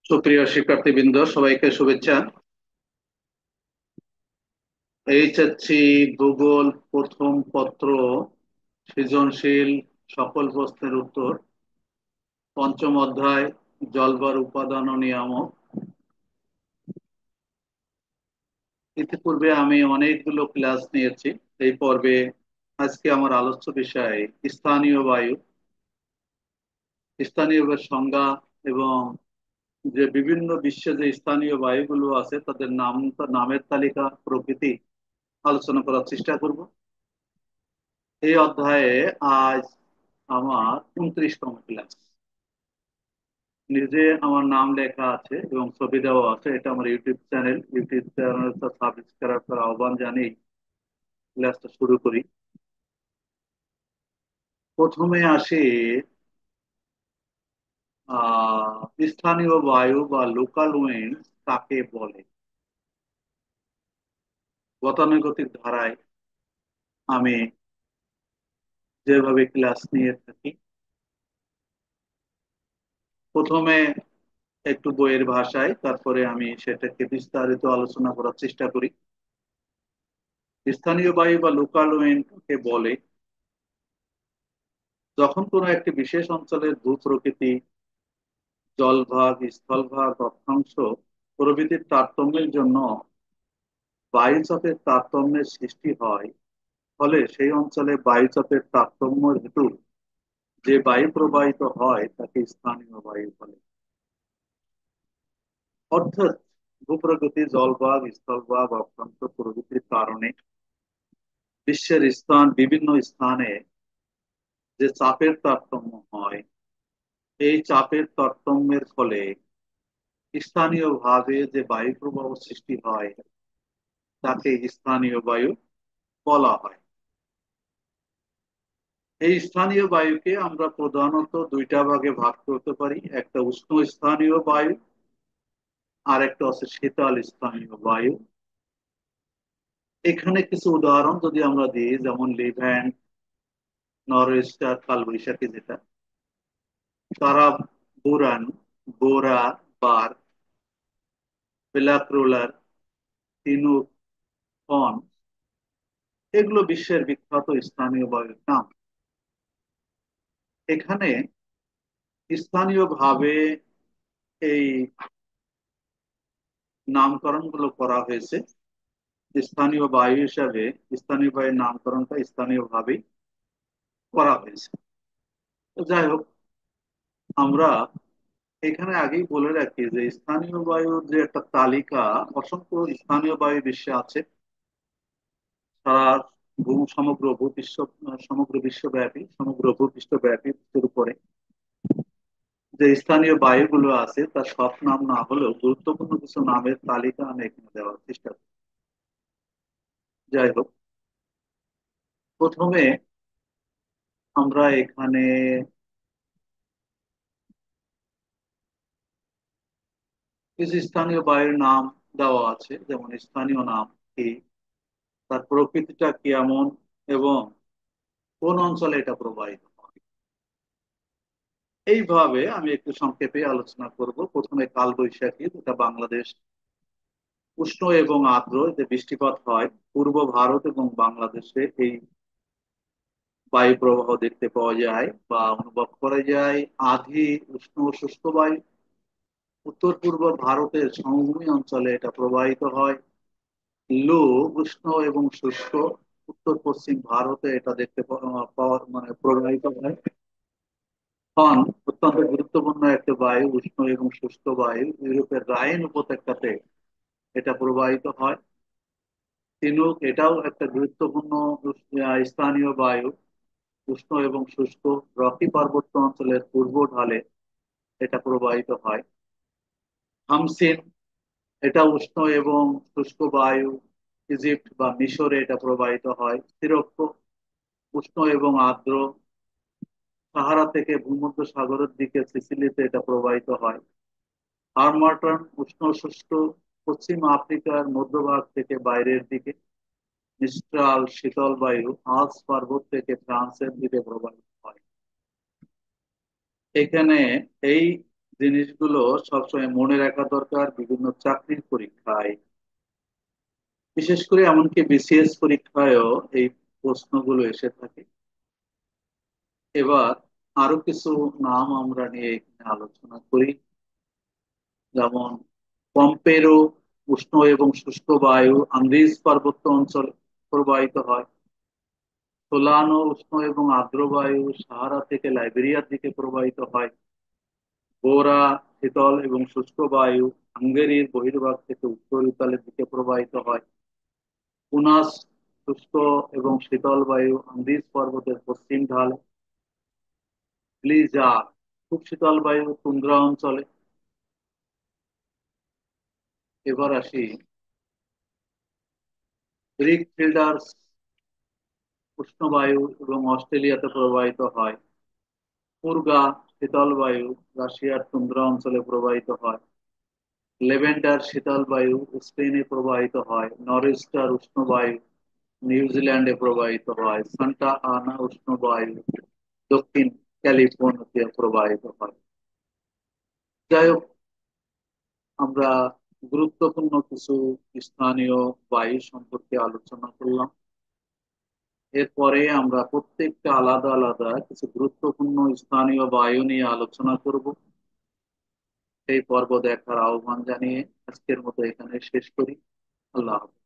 সুপ্রিয় শিক্ষার্থীবৃন্দ, সবাইকে শুভেচ্ছা। এইচএসসি ভূগোল প্রথম পত্র সৃজনশীল সকল প্রশ্নের উত্তর, পঞ্চম অধ্যায় জলবায়ু উপাদান ও নিয়ামক। ইতিপূর্বে আমি অনেকগুলো ক্লাস নিয়েছি। এই পর্বে আজকে আমার আলোচ্য বিষয় স্থানীয় বায়ু। স্থানীয় বায়ুর সংজ্ঞা এবং যে বিভিন্ন বিশ্বে যে স্থানীয় বায়ুগুলো আছে তাদের নামের তালিকা প্রভৃতি আলোচনা করার চেষ্টা করব। এই অধ্যায়ে আজ আমার 29তম ক্লাস। নিজে আমার নাম লেখা আছে এবং ছবি দেওয়া আছে। এটা আমার ইউটিউব চ্যানেলটা সাবস্ক্রাইব করার আহ্বান জানিয়ে ক্লাসটা শুরু করি। প্রথমে আসি স্থানীয় বায়ু বা লোকাল উইন্ড কাকে বলে। গতানুগতিক ধারায় আমি যেভাবে ক্লাস নিয়ে থাকি, প্রথমে একটু বইয়ের ভাষায়, তারপরে আমি সেটাকে বিস্তারিত আলোচনা করার চেষ্টা করি। স্থানীয় বায়ু বা লোকাল উইন্ড কাকে বলে? যখন কোনো একটি বিশেষ অঞ্চলের ভূপ্রকৃতি, জলভাগ, স্থলভাগ, অক্ষাংশ প্রভৃতির তারতম্যের জন্য বায়ুচাপের তারতম্যের সৃষ্টি হয়, ফলে সেই অঞ্চলে বায়ুচাপের তারতম্য হেতু যে বায়ু প্রবাহিত হয় তাকে স্থানীয় বায়ু বলে। অর্থাৎ ভূপ্রকৃতি, জলভাগ, স্থলভাগ, অক্ষাংশ প্রভৃতির কারণে বিশ্বের বিভিন্ন স্থানে যে চাপের তারতম্য হয়, এই চাপের তারতম্যের ফলে স্থানীয়ভাবে যে বায়ু প্রবাহ সৃষ্টি হয় তাকে স্থানীয় বায়ু বলা হয়। এই স্থানীয় বায়ুকে আমরা প্রধানত দুইটা ভাগে ভাগ করতে পারি, একটা উষ্ণ স্থানীয় বায়ু আর একটা হচ্ছে শীতল স্থানীয় বায়ু। এখানে কিছু উদাহরণ যদি আমরা দিই, যেমন লিভ্যান্ড, নরওয়েস্টার কালবৈশাখী যেটা, তারা, বুরান, বোরা, বার, বেলাক্রোলার, তিনুক, ফন, এগুলো বিশ্বের বিখ্যাত স্থানীয় বায়ুর নাম। এখানে স্থানীয়ভাবে এই নামকরণ গুলো করা হয়েছে। স্থানীয় বায়ু হিসাবে স্থানীয় বায়ুর নামকরণটা স্থানীয় ভাবেই করা হয়েছে। তো যাই হোক, আমরা এখানে আগেই বলে রাখি যে স্থানীয় বায়ুর যে একটা তালিকা, অসংখ্য স্থানীয় বায়ু বিশ্বে আছে। সারা সমগ্র ভূপৃষ্ঠ, সমগ্র বিশ্বব্যাপী, সমগ্র ভূপৃষ্ঠব্যাপী এর উপরে যে স্থানীয় বায়ুগুলো আছে তার সব নাম না হলেও গুরুত্বপূর্ণ কিছু নামের তালিকা আমি এখানে দেওয়ার চেষ্টা করি। যাই হোক, প্রথমে আমরা এখানে কিছু স্থানীয় বায়ুর নাম দেওয়া আছে, যেমন স্থানীয় নাম কি, তার প্রকৃতিটা কেমন, এবং কোন অঞ্চলে এটা প্রবাহিত হয়। এইভাবে আমি একটু সংক্ষেপে আলোচনা করব। প্রথমে কালবৈশাখী, যেটা বাংলাদেশ, উষ্ণ এবং আর্দ্র, যে বৃষ্টিপাত হয় পূর্ব ভারত এবং বাংলাদেশে, এই বায়ু প্রবাহ দেখতে পাওয়া যায় বা অনুভব করা যায়। আধি উষ্ণ ও শুষ্ক বায়ু, উত্তর পূর্ব ভারতের সমভূমি অঞ্চলে এটা প্রবাহিত হয়। লো উষ্ণ এবং শুষ্ক, উত্তর পশ্চিম ভারতে এটা দেখতে মানে প্রবাহিত হয়। ফন অত্যন্ত গুরুত্বপূর্ণ একটা বায়ু, উষ্ণ এবং শুষ্ক বায়ু, ইউরোপের রাইন উপত্যকাতে এটা প্রবাহিত হয়। চিনুক, এটাও একটা গুরুত্বপূর্ণ স্থানীয় বায়ু, উষ্ণ এবং শুষ্ক, রকি পার্বত্য অঞ্চলের পূর্ব ঢালে এটা প্রবাহিত হয়। হামসিন, এটা উষ্ণ এবং শুষ্ক বায়ু, ইজিপ্ট বা মিশরে এটা প্রবাহিত হয়। সিরক্কো উষ্ণ এবং আর্দ্র, সাহারা থেকে ভূমধ্য সাগরের দিকে সিসিলিতে এটা প্রবাহিত হয়। হারমাটন উষ্ণ শুষ্ক, পশ্চিম আফ্রিকার মধ্যভাগ থেকে বাইরের দিকে। মিস্ট্রাল শীতল বায়ু, আল্পস পর্বত থেকে ফ্রান্সের দিকে প্রবাহিত হয়। এখানে এই জিনিসগুলো সবসময় মনে রাখা দরকার বিভিন্ন চাকরির পরীক্ষায়, বিশেষ করে এমনকি বিসিএস পরীক্ষায়ও এই প্রশ্নগুলো এসে থাকে। এবার আরো কিছু নাম আমরা নিয়ে এখানে আলোচনা করি। যেমন পম্পেরো উষ্ণ এবং শুষ্ক বায়ু আন্দিজ পার্বত্য অঞ্চলে প্রবাহিত হয়। সোলানো উষ্ণ এবং আর্দ্র বায়ু সাহারা থেকে লাইবেরিয়ার দিকে প্রবাহিত হয়। বোরা শীতল এবং শুষ্ক বায়ু হাঙ্গেরির বহির্ভাগ থেকে উত্তর ইতালির দিকে প্রবাহিত হয়। পুনাস শুষ্ক এবং শীতল বায়ু আন্দিজ পর্বতের পশ্চিম ঢালে। ব্লিজার খুব শীতল বায়ু তুন্দ্রা অঞ্চলে। এবার আসি রিক ফিল্ডার্স উষ্ণ বায়ু এবং অস্ট্রেলিয়াতে প্রবাহিত হয়। পুরগা শীতল বায়ু রাশিয়ার তুন্দ্রা অঞ্চলে প্রবাহিত হয়। লেভেন্ডার শীতল বায়ু স্পেনে প্রবাহিত হয়। নরিস্টার উষ্ণ বায়ু নিউজিল্যান্ডে প্রবাহিত হয়। সান্টা আনা উষ্ণ বায়ু দক্ষিণ ক্যালিফোর্নিয়াতে প্রবাহিত হয়। যাই হোক, আমরা গুরুত্বপূর্ণ কিছু স্থানীয় বায়ু সম্পর্কে আলোচনা করলাম। এরপরে আমরা প্রত্যেকটা আলাদা আলাদা কিছু গুরুত্বপূর্ণ স্থানীয় বায়ু নিয়ে আলোচনা করব। সেই পর্ব দেখার আহ্বান জানিয়ে আজকের মতো এখানে শেষ করি। আল্লাহ হাফেজ।